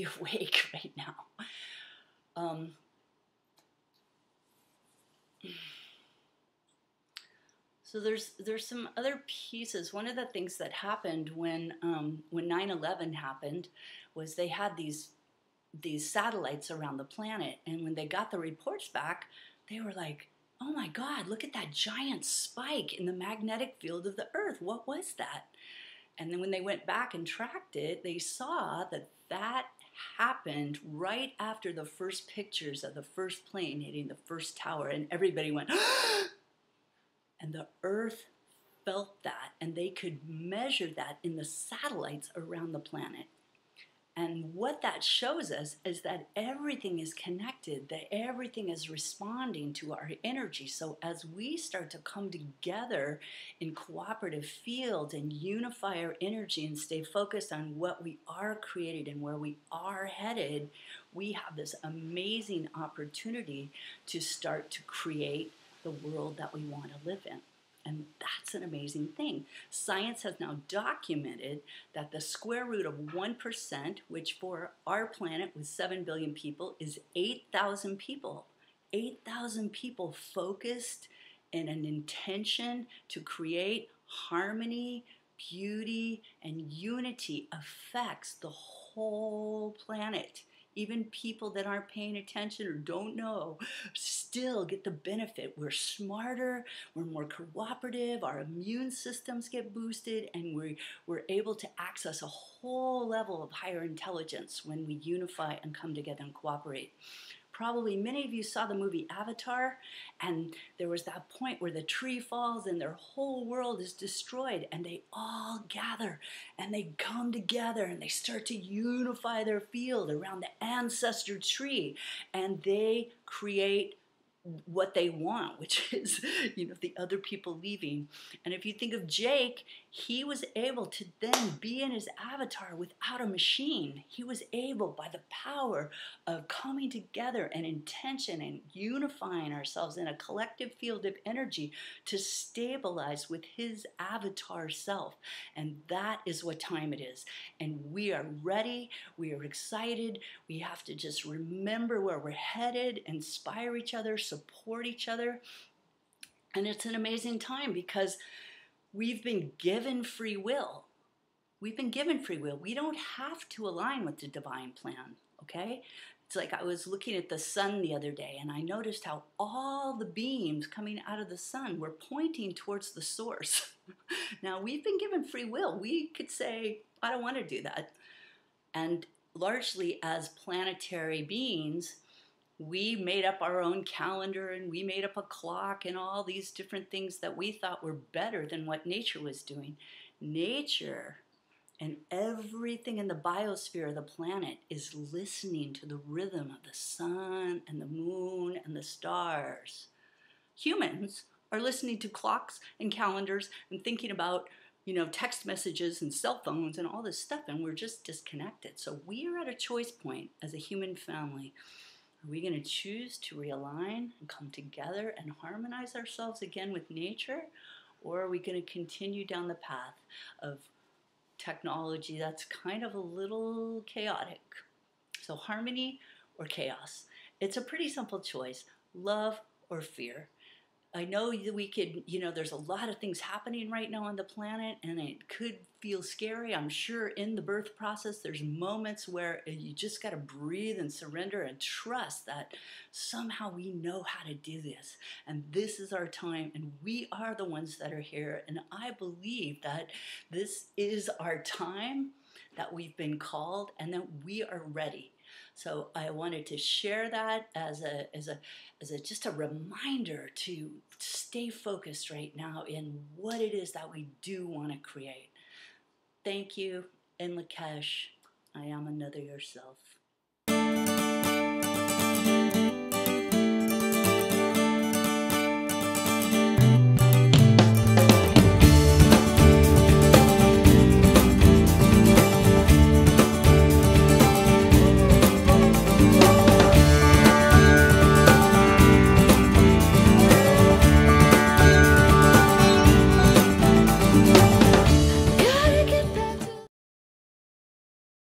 be awake right now. So there's some other pieces. One of the things that happened when 9/11 happened was they had these satellites around the planet, and when they got the reports back, they were like, "Oh my God, look at that giant spike in the magnetic field of the Earth. What was that?" And then when they went back and tracked it, they saw that that happened right after the first pictures of the first plane hitting the first tower, and everybody went, and the Earth felt that, and they could measure that in the satellites around the planet. And what that shows us is that everything is connected, that everything is responding to our energy. So as we start to come together in cooperative fields and unify our energy and stay focused on what we are created and where we are headed, we have this amazing opportunity to start to create the world that we want to live in. And that's an amazing thing. Science has now documented that the square root of 1%, which for our planet with 7 billion people is 8,000 people. 8,000 people focused in an intention to create harmony, beauty, and unity affects the whole planet. Even people that aren't paying attention or don't know still get the benefit. We're smarter, we're more cooperative, our immune systems get boosted, and we're able to access a whole level of higher intelligence when we unify and come together and cooperate. Probably many of you saw the movie Avatar, and there was that point where the tree falls and their whole world is destroyed, and they all gather and they come together and they start to unify their field around the ancestor tree, and they create what they want, which is, the other people leaving. And if you think of Jake, he was able to then be in his avatar without a machine. He was able, by the power of coming together and intention and unifying ourselves in a collective field of energy, to stabilize with his avatar self. And that is what time it is. And we are ready. We are excited. We have to just remember where we're headed, inspire each other, support each other. And it's an amazing time because we've been given free will. We've been given free will. We don't have to align with the divine plan, okay? It's like I was looking at the sun the other day, and I noticed how all the beams coming out of the sun were pointing towards the source. Now, we've been given free will. We could say, I don't want to do that. And largely as planetary beings, we made up our own calendar, and we made up a clock and all these different things that we thought were better than what nature was doing. Nature and everything in the biosphere of the planet is listening to the rhythm of the sun and the moon and the stars. Humans are listening to clocks and calendars and thinking about text messages and cell phones and all this stuff, and we're just disconnected. So we are at a choice point as a human family. Are we going to choose to realign and come together and harmonize ourselves again with nature? Or are we going to continue down the path of technology that's kind of a little chaotic? So harmony or chaos? It's a pretty simple choice. Love or fear? I know that we could, there's a lot of things happening right now on the planet, and it could feel scary. I'm sure in the birth process, there's moments where you just got to breathe and surrender and trust that somehow we know how to do this. And this is our time, and we are the ones that are here. And I believe that this is our time, that we've been called, and that we are ready. So I wanted to share that as just a reminder to stay focused right now in what it is that we do want to create. Thank you, in Lakesh. I am another yourself.